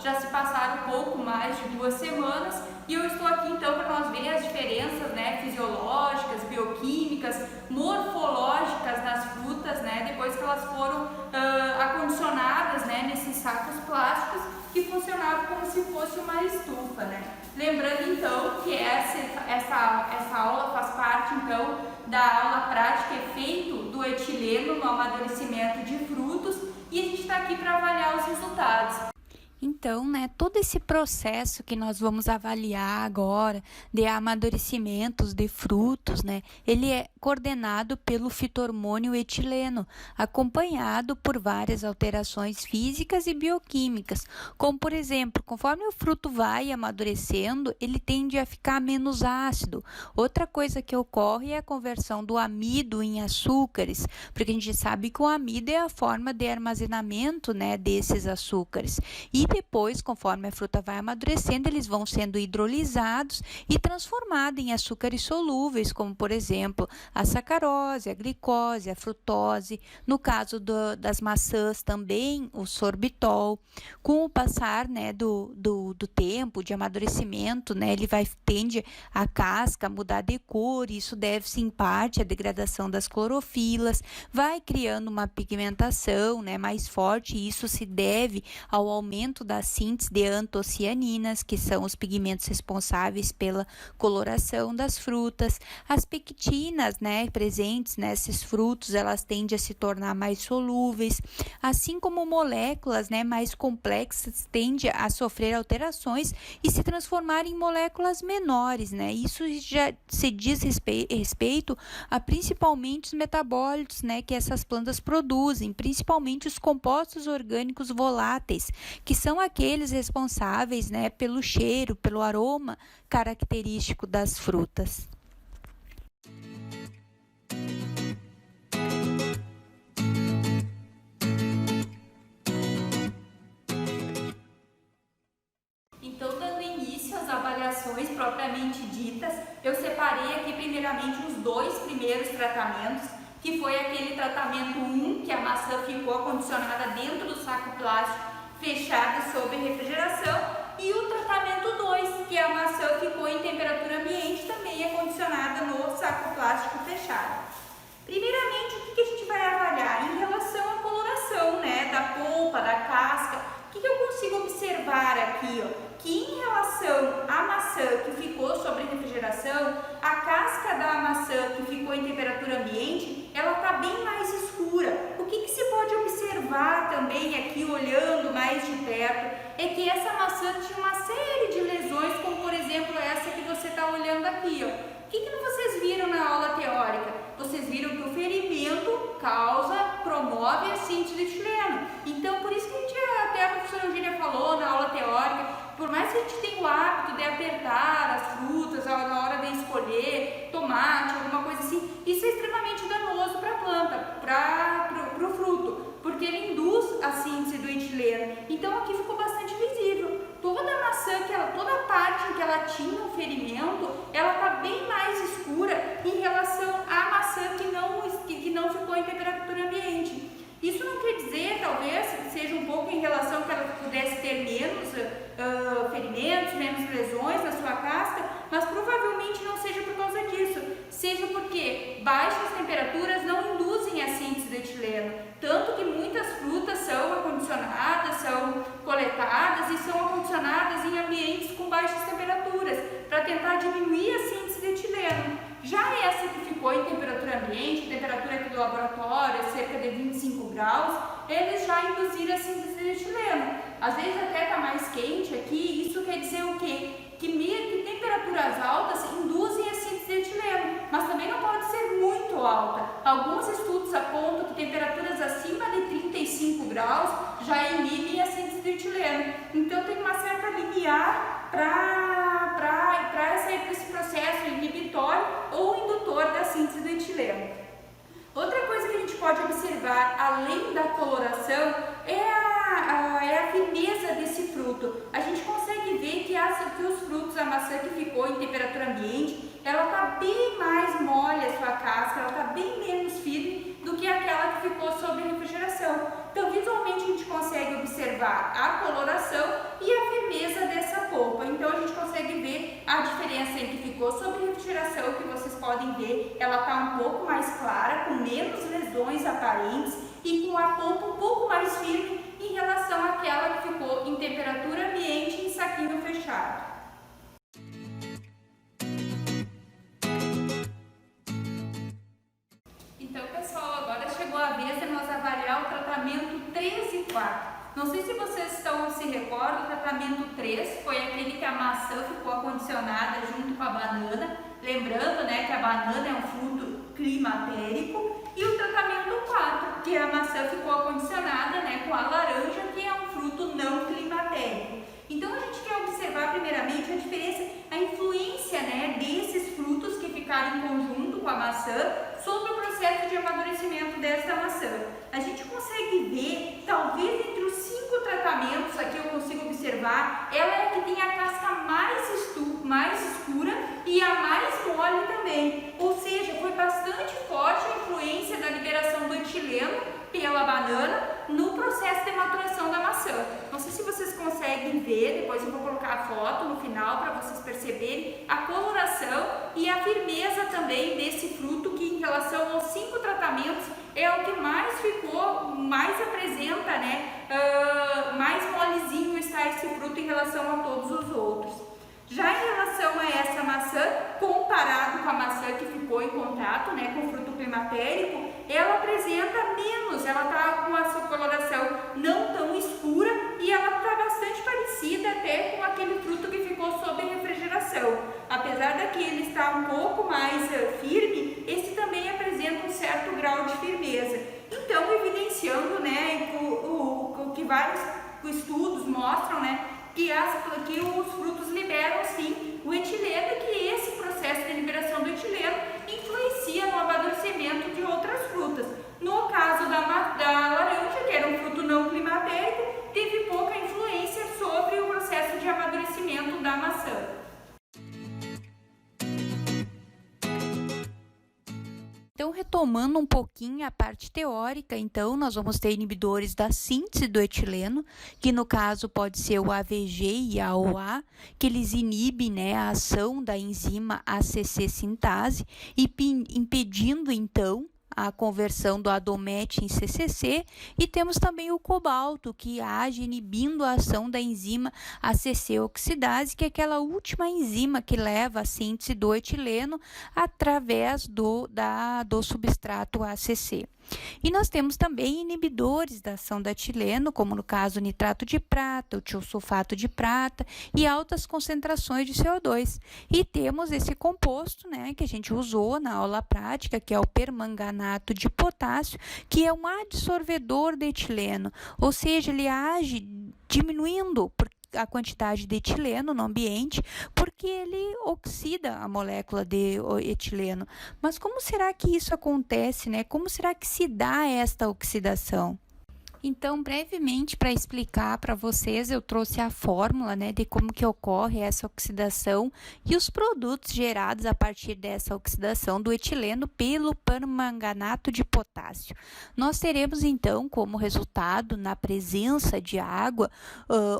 já se passaram um pouco mais de 2 semanas e eu estou aqui então para nós ver as diferenças, né, fisiológicas, bioquímicas, morfológicas nas frutas, né, depois que elas foram acondicionadas, né, nesses sacos plásticos que funcionavam como se fosse uma estufa, né. Lembrando então que essa aula faz parte então da aula prática efeito do etileno no amadurecimento de frutos e a gente está aqui para avaliar os resultados. Então, né, todo esse processo que nós vamos avaliar agora de amadurecimentos de frutos, né, ele é coordenado pelo fito-hormônio etileno, acompanhado por várias alterações físicas e bioquímicas, como por exemplo, conforme o fruto vai amadurecendo, ele tende a ficar menos ácido. Outra coisa que ocorre é a conversão do amido em açúcares, porque a gente sabe que o amido é a forma de armazenamento, né, desses açúcares. E depois, conforme a fruta vai amadurecendo, eles vão sendo hidrolisados e transformados em açúcares solúveis, como por exemplo a sacarose, a glicose, a frutose. No caso das maçãs também, o sorbitol. Com o passar, né, do tempo de amadurecimento, né, ele tende a casca a mudar de cor, isso deve-se em parte à degradação das clorofilas, vai criando uma pigmentação, né, mais forte, e isso se deve ao aumento da síntese de antocianinas, que são os pigmentos responsáveis pela coloração das frutas. As pectinas, né, presentes nesses frutos, elas tendem a se tornar mais solúveis, assim como moléculas, né, mais complexas tendem a sofrer alterações e se transformar em moléculas menores, né? Isso já se diz respeito a principalmente os metabólitos, né, que essas plantas produzem, principalmente os compostos orgânicos voláteis, que são aqueles responsáveis, né, pelo cheiro, pelo aroma característico das frutas. Então, dando início às avaliações propriamente ditas, eu separei aqui primeiramente os 2 primeiros tratamentos, que foi aquele tratamento 1, que a maçã ficou acondicionada dentro do saco plástico fechada sob refrigeração, e o tratamento 2, que a maçã ficou em temperatura ambiente, também acondicionada no saco plástico fechado. Primeiramente, o que a gente vai avaliar? Em relação à coloração, né, da polpa, da casca, o que eu consigo observar aqui, ó? Que em relação à maçã que ficou sob refrigeração, a casca da maçã que ficou em temperatura ambiente, ela está bem mais escura. O que se pode observar também aqui, olhando mais de perto, é que essa maçã tinha uma série de lesões, como por exemplo essa que você está olhando aqui, ó. O que vocês viram na aula teórica? Vocês viram que o ferimento promove a síntese de etileno. Então, por isso que a gente, até a professora Eugênia falou na aula teórica, por mais que a gente tenha o hábito de apertar as frutas na hora de escolher tomate, alguma coisa assim, isso é extremamente danoso para a planta, para o fruto, porque ele induz a síntese do etileno. Então, aqui ficou bastante visível. Toda a maçã, toda a parte em que ela tinha um ferimento, ela está bem mais escura em relação à maçã que não ficou em temperatura ambiente. Isso não quer dizer, talvez, seja um pouco em relação que ela pudesse ter menos ferimentos, menos lesões na sua casca, mas provavelmente não seja por causa disso. Seja porque baixas temperaturas não induzem a síntese de etileno. Tanto que muitas frutas são acondicionadas, são coletadas e são acondicionadas em ambientes com baixas temperaturas, para tentar diminuir a síntese de etileno. Já essa que ficou em temperatura ambiente, temperatura aqui do laboratório, cerca de 25 graus, eles já induziram a síntese de etileno. Às vezes até está mais quente aqui, isso quer dizer o quê? Que temperaturas altas induzem a síntese de etileno, mas também não pode ser muito alta. Alguns estudos apontam que temperaturas acima de 35 graus já inibem a síntese de etileno. Então tem uma certa limiar para esse processo inibitório ou indutor da síntese do etileno. Outra coisa que a gente pode observar, além da coloração, é a firmeza desse fruto. A gente consegue ver que os frutos, a maçã que ficou em temperatura ambiente, ela está bem mais mole a sua casca, ela está bem menos firme do que que aquela que ficou sob refrigeração. Então, visualmente, a gente consegue observar a coloração e a firmeza dessa polpa. Então, a gente consegue ver a diferença em que ficou sob refrigeração, que vocês podem ver, ela está um pouco mais clara, com menos lesões aparentes e com a polpa um pouco mais firme em relação àquela que ficou em temperatura ambiente em saquinho fechado. Então, pessoal, agora chegou a vez de nós avaliar o tratamento 3 e 4. Não sei se vocês se recordam, o tratamento 3 foi aquele que a maçã ficou acondicionada junto com a banana. Lembrando, né, que a banana é um fruto climatérico. E o tratamento 4, que a maçã ficou acondicionada, né, com a laranja, que é um fruto não climatérico. Então, a gente quer observar primeiramente a diferença, a influência, né, desses frutos que ficaram em conjunto com a maçã sobre o processo de amadurecimento desta maçã. A gente consegue ver, talvez entre os 5 tratamentos, aqui eu consigo observar, ela é a que tem a casca mais escura e a mais mole também. Ou seja, foi bastante forte a influência da liberação do etileno pela banana no processo de maturação da maçã. Não sei se vocês conseguem ver, depois eu vou colocar a foto no final para vocês perceberem a coloração e a firmeza também desse fruto, que em relação aos 5 tratamentos é o que mais ficou, mais apresenta, né, mais molezinho está esse fruto em relação a todos os outros. Já em relação a essa maçã, comparado com a maçã que ficou em contato, né, com o fruto climatérico, ela apresenta menos, ela está com a sua coloração não tão escura e ela está bastante parecida até com aquele fruto que ficou sob refrigeração. Apesar daquele estar um pouco mais firme, esse também apresenta um certo grau de firmeza. Então, evidenciando, né, o que vários estudos mostram, né, que os frutos liberam sim o etileno, e que esse processo de liberação do etileno influencia no amadurecimento de outras frutas. No caso da laranja, que era um fruto não climatérico, teve pouca influência sobre o processo de amadurecimento da maçã. Então, retomando um pouquinho a parte teórica, então, nós vamos ter inibidores da síntese do etileno, que no caso pode ser o AVG e a AOA, que eles inibem, né, a ação da enzima ACC sintase, impedindo, então, a conversão do adomete em CCC, e temos também o cobalto, que age inibindo a ação da enzima ACC oxidase, que é aquela última enzima que leva a síntese do etileno através do substrato ACC. E nós temos também inibidores da ação da etileno, como no caso o nitrato de prata, o tiosulfato de prata e altas concentrações de CO2. E temos esse composto, né, que a gente usou na aula prática, que é o permanganato de potássio, que é um adsorvedor de etileno, ou seja, ele age diminuindo a quantidade de etileno no ambiente, porque ele oxida a molécula de etileno. Mas como será que isso acontece, né? Como será que se dá esta oxidação? Então, brevemente, para explicar para vocês, eu trouxe a fórmula, né, de como que ocorre essa oxidação e os produtos gerados a partir dessa oxidação do etileno pelo permanganato de potássio. Nós teremos, então, como resultado, na presença de água,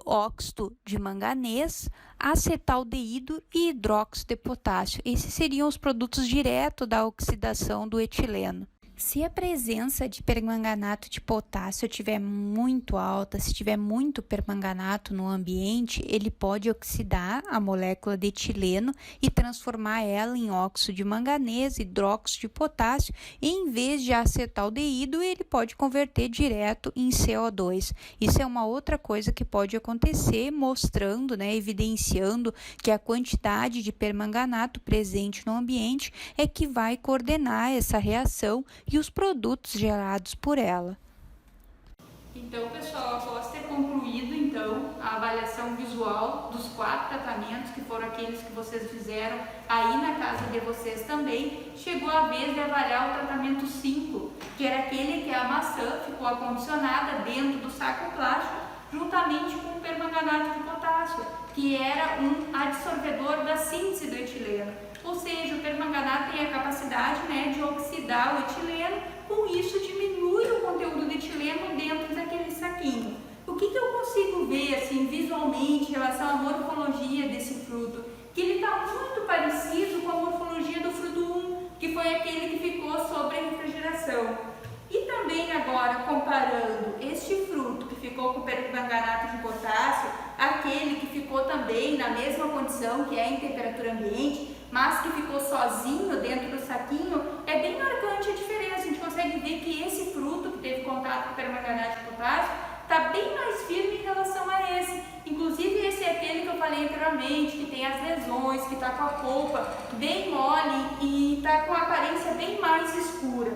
óxido de manganês, acetaldeído e hidróxido de potássio. Esses seriam os produtos diretos da oxidação do etileno. Se a presença de permanganato de potássio estiver muito alta, se tiver muito permanganato no ambiente, ele pode oxidar a molécula de etileno e transformar ela em óxido de manganês, hidróxido de potássio, e em vez de acetaldeído, ele pode converter direto em CO2. Isso é uma outra coisa que pode acontecer, mostrando, né, evidenciando que a quantidade de permanganato presente no ambiente é que vai coordenar essa reação e os produtos gerados por ela. Então, pessoal, após ter concluído, então, a avaliação visual dos 4 tratamentos, que foram aqueles que vocês fizeram aí na casa de vocês também, chegou a vez de avaliar o tratamento 5, que era aquele que a maçã ficou acondicionada dentro do saco plástico, juntamente com o permanganato de potássio, que era um adsorvedor da síntese do etileno. Ou seja, o permanganato tem a capacidade, né, de oxidar o etileno, com isso diminui o conteúdo de etileno dentro daquele saquinho. O que eu consigo ver assim, visualmente em relação à morfologia desse fruto? Que ele está muito parecido com a morfologia do fruto 1, que foi aquele que ficou sobre a refrigeração. E também agora, comparando este fruto que ficou com permanganato de potássio, aquele que ficou também na mesma condição, que é em temperatura ambiente, mas que ficou sozinho dentro do saquinho, é bem marcante a diferença. A gente consegue ver que esse fruto que teve contato com permanganato de potássio está bem mais firme em relação a esse. Inclusive esse é aquele que eu falei anteriormente, que tem as lesões, que está com a polpa bem mole e está com a aparência bem mais escura.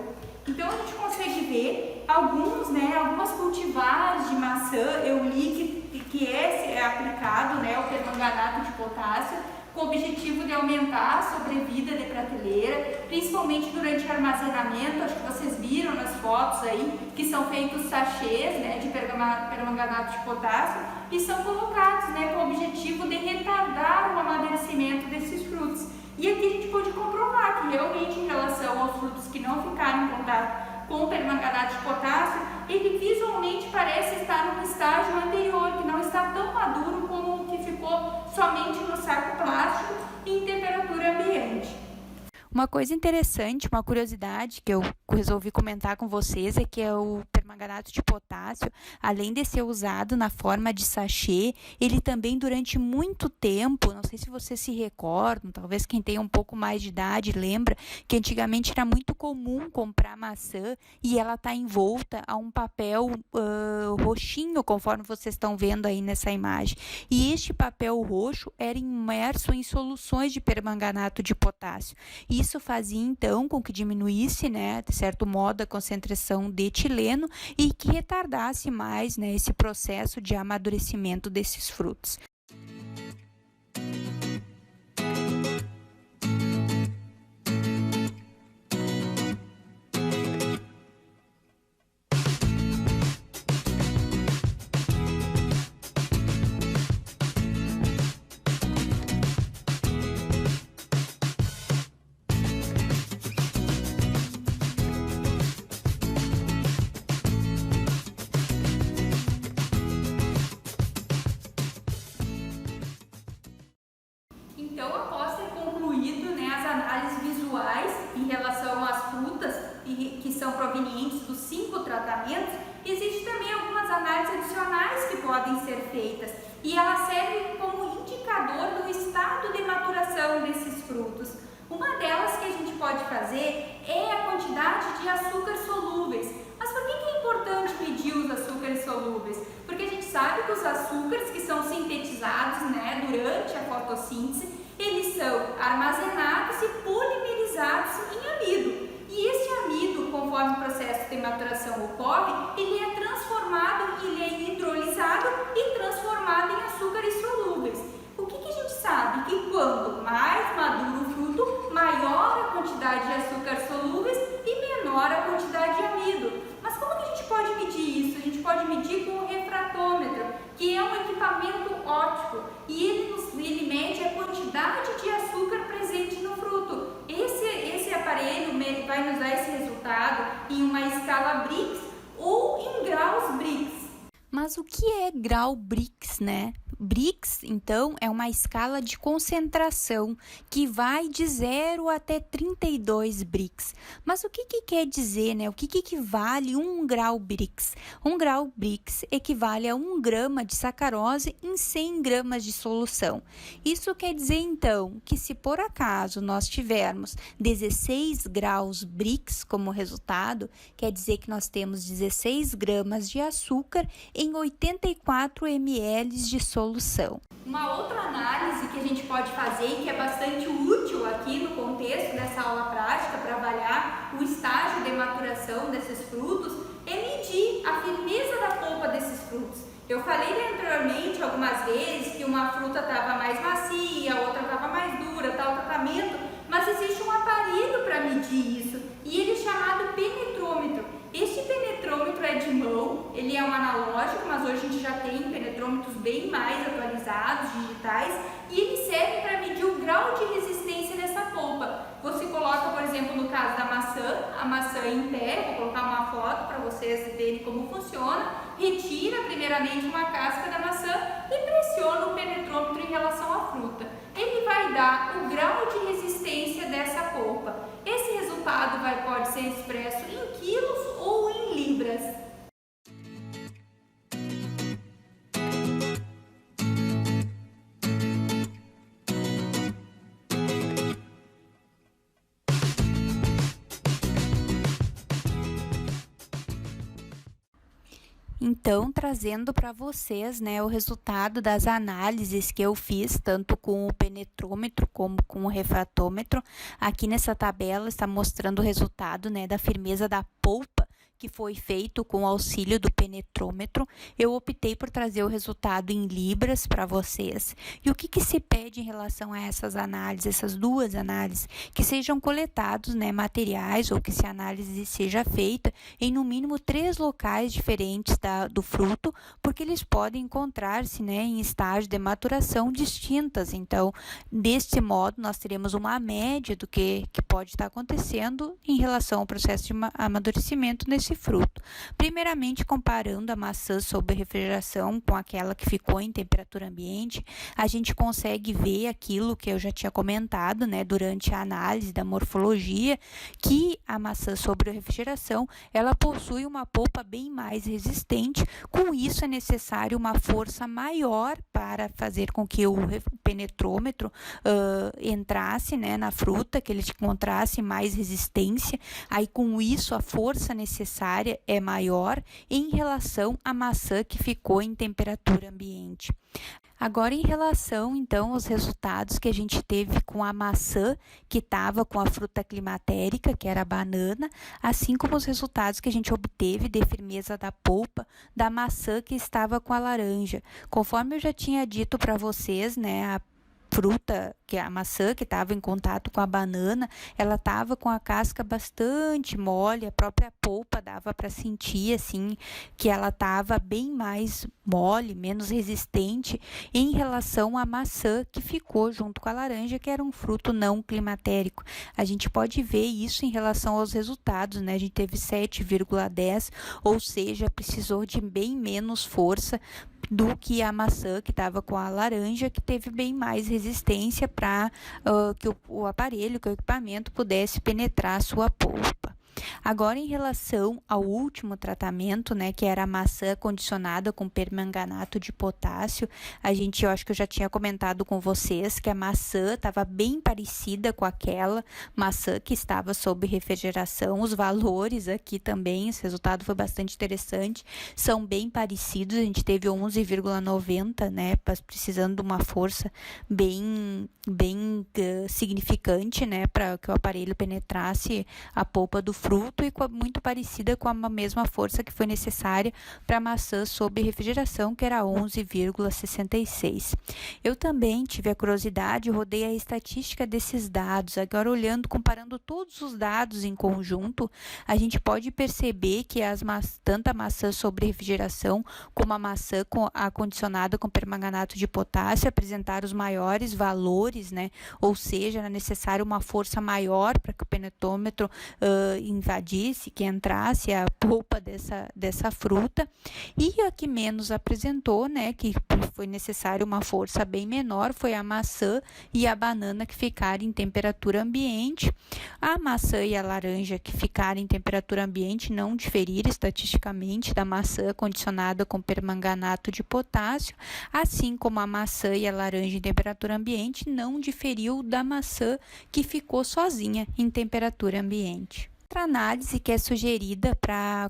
Então a gente consegue ver algumas cultivares de maçã, eu li que é aplicado, né, o permanganato de potássio, com o objetivo de aumentar a sobrevida de prateleira, principalmente durante o armazenamento. Acho que vocês viram nas fotos aí que são feitos sachês, né, de permanganato de potássio e são colocados, né, com o objetivo de retardar o amadurecimento desses frutos. E aqui a gente pode comprovar que realmente em relação aos frutos que não ficaram em contato com o permanganato de potássio, ele visualmente parece estar num estágio anterior, que não está tão maduro como o que ficou somente no saco plástico em temperatura ambiente. Uma coisa interessante, uma curiosidade que eu resolvi comentar com vocês é que o permanganato de potássio, além de ser usado na forma de sachê, ele também durante muito tempo, não sei se vocês se recordam, talvez quem tenha um pouco mais de idade lembra que antigamente era muito comum comprar maçã e ela está envolta a um papel roxinho, conforme vocês estão vendo aí nessa imagem. E este papel roxo era imerso em soluções de permanganato de potássio. Isso fazia, então, com que diminuísse, né, de certo modo, a concentração de etileno e que retardasse mais, né, esse processo de amadurecimento desses frutos. Então, após ter concluído, né, as análises visuais em relação às frutas que são provenientes dos 5 tratamentos, existem também algumas análises adicionais que podem ser feitas e elas servem como indicador do estado de maturação desses frutos. Uma delas que a gente pode fazer é a quantidade de açúcares solúveis. Mas por que é importante medir os açúcares solúveis? Porque a gente sabe que os açúcares que são sintetizados, né, durante a fotossíntese, eles são armazenados e polimerizados em amido. E este amido, conforme o processo de maturação ocorre, ele é transformado, ele é hidrolisado e transformado em açúcares solúveis. O que a gente sabe? Que quanto mais maduro o fruto, maior a quantidade de açúcares solúveis e menor a quantidade de amido. Mas como que a gente pode medir isso? A gente pode medir com o refratômetro, que é um equipamento óptico e ele mede a quantidade de açúcar presente no fruto. Esse aparelho vai nos dar esse resultado em uma escala Brix ou em graus Brix. Mas o que é grau Brix, né? Brix, então, é uma escala de concentração que vai de 0 até 32 Brix. Mas o que quer dizer, né? O que equivale 1 grau Brix? 1 grau Brix equivale a 1 grama de sacarose em 100 gramas de solução. Isso quer dizer, então, que se por acaso nós tivermos 16 graus Brix como resultado, quer dizer que nós temos 16 gramas de açúcar em 84 ml de solução. Uma outra análise que a gente pode fazer e que é bastante útil aqui no contexto dessa aula prática para avaliar o estágio de maturação desses frutos é medir a firmeza da polpa desses frutos. Eu falei anteriormente algumas vezes que uma fruta estava mais macia, a outra estava mais dura, tal tratamento, mas existe um aparelho para medir isso e ele é chamado penetrômetro. Este penetrômetro é de mão, ele é um analógico, mas hoje a gente já tem penetrômetros bem mais atualizados, digitais, e ele serve para medir o grau de resistência dessa polpa. Você coloca, por exemplo, no caso da maçã, a maçã em pé, vou colocar uma foto para vocês verem como funciona, retira primeiramente uma casca da maçã e pressiona o penetrômetro em relação à fruta. Ele vai dar o grau de resistência dessa polpa. Esse resultado pode ser expresso em quilos ou em libras. Então, trazendo para vocês, né, o resultado das análises que eu fiz, tanto com o penetrômetro como com o refratômetro. Aqui nessa tabela está mostrando o resultado, né, da firmeza da polpa, que foi feito com o auxílio do penetrômetro. Eu optei por trazer o resultado em libras para vocês. E o que se pede em relação a essas análises, essas duas análises? Que sejam coletados, né, materiais, ou que se a análise seja feita em no mínimo 3 locais diferentes do fruto, porque eles podem encontrar-se, né, em estágio de maturação distintas. Então, deste modo, nós teremos uma média do que pode estar acontecendo em relação ao processo de amadurecimento nesse fruto. Primeiramente, comparando a maçã sob refrigeração com aquela que ficou em temperatura ambiente, a gente consegue ver aquilo que eu já tinha comentado, né, durante a análise da morfologia, que a maçã sob refrigeração, ela possui uma polpa bem mais resistente. Com isso, é necessário uma força maior para fazer com que o penetrômetro entrasse, né, na fruta, que ele encontrasse mais resistência. Aí, com isso, a força necessária é maior em relação à maçã que ficou em temperatura ambiente. Agora, em relação, então, aos resultados que a gente teve com a maçã, que estava com a fruta climatérica, que era a banana, assim como os resultados que a gente obteve de firmeza da polpa da maçã que estava com a laranja. Conforme eu já tinha dito para vocês, né, a fruta, que é a maçã que estava em contato com a banana, ela estava com a casca bastante mole, a própria polpa dava para sentir assim que ela estava bem mais mole, menos resistente em relação à maçã que ficou junto com a laranja, que era um fruto não climatérico. A gente pode ver isso em relação aos resultados, né? A gente teve 7,10, ou seja, precisou de bem menos força do que a maçã que estava com a laranja, que teve bem mais resistência para que o aparelho, que o equipamento pudesse penetrar a sua polpa. Agora, em relação ao último tratamento, né, que era a maçã condicionada com permanganato de potássio, eu acho que eu já tinha comentado com vocês que a maçã estava bem parecida com aquela maçã que estava sob refrigeração. Os valores aqui também, esse resultado foi bastante interessante, são bem parecidos. A gente teve 11,90, né, precisando de uma força bem significante, né, para que o aparelho penetrasse a polpa do fruto, e muito parecida com a mesma força que foi necessária para a maçã sob refrigeração, que era 11,66. Eu também tive a curiosidade, rodei a estatística desses dados. Agora, comparando todos os dados em conjunto, a gente pode perceber que tanto a maçã sob refrigeração como a maçã acondicionada com permanganato de potássio apresentaram os maiores valores, né? Ou seja, era necessário uma força maior para que o penetrômetro invadisse, que entrasse a polpa dessa fruta. E a que menos apresentou, né, que foi necessário uma força bem menor, foi a maçã e a banana, que ficaram em temperatura ambiente. A maçã e a laranja, que ficaram em temperatura ambiente, não diferiram estatisticamente da maçã condicionada com permanganato de potássio, assim como a maçã e a laranja em temperatura ambiente não diferiu da maçã que ficou sozinha em temperatura ambiente. Outra análise que é sugerida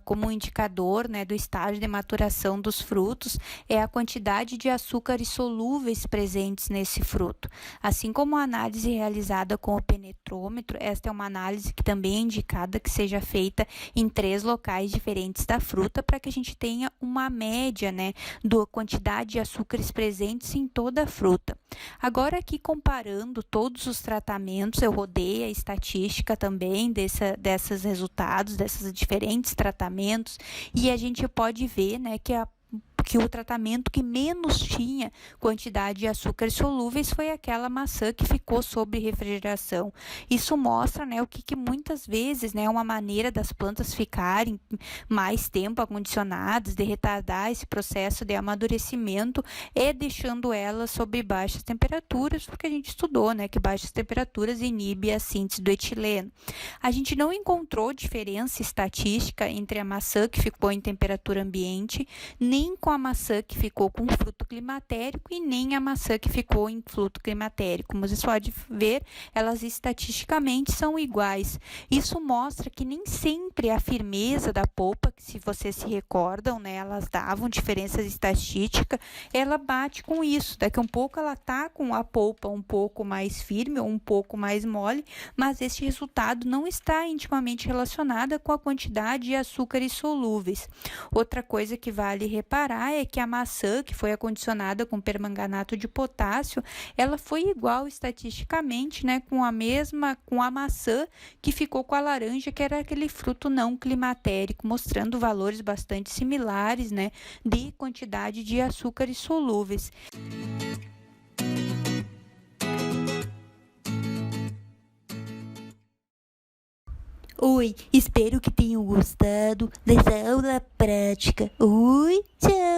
como indicador, né, do estágio de maturação dos frutos é a quantidade de açúcares solúveis presentes nesse fruto. Assim como a análise realizada com o penetrômetro, esta é uma análise que também é indicada que seja feita em 3 locais diferentes da fruta, para que a gente tenha uma média, né, da quantidade de açúcares presentes em toda a fruta. Agora aqui comparando todos os tratamentos, eu rodei a estatística também desses resultados, desses diferentes tratamentos, e a gente pode ver, né, que o tratamento que menos tinha quantidade de açúcares solúveis foi aquela maçã que ficou sob refrigeração. Isso mostra, né, o que muitas vezes, né, é uma maneira das plantas ficarem mais tempo acondicionadas, de retardar esse processo de amadurecimento e deixando elas sob baixas temperaturas, porque a gente estudou, né, que baixas temperaturas inibem a síntese do etileno. A gente não encontrou diferença estatística entre a maçã que ficou em temperatura ambiente, nem com a maçã que ficou com fruto climatérico e nem a maçã que ficou em fruto climatérico. Como você pode ver, elas estatisticamente são iguais. Isso mostra que nem sempre a firmeza da polpa, que se vocês se recordam, né, elas davam diferenças estatísticas, ela bate com isso. Daqui a um pouco ela tá com a polpa um pouco mais firme ou um pouco mais mole, mas este resultado não está intimamente relacionado com a quantidade de açúcares solúveis. Outra coisa que vale reparar é que a maçã que foi acondicionada com permanganato de potássio, ela foi igual estatisticamente, né, com a maçã que ficou com a laranja, que era aquele fruto não climatérico, mostrando valores bastante similares, né, de quantidade de açúcares solúveis. Oi, espero que tenham gostado dessa aula prática. Oi, tchau!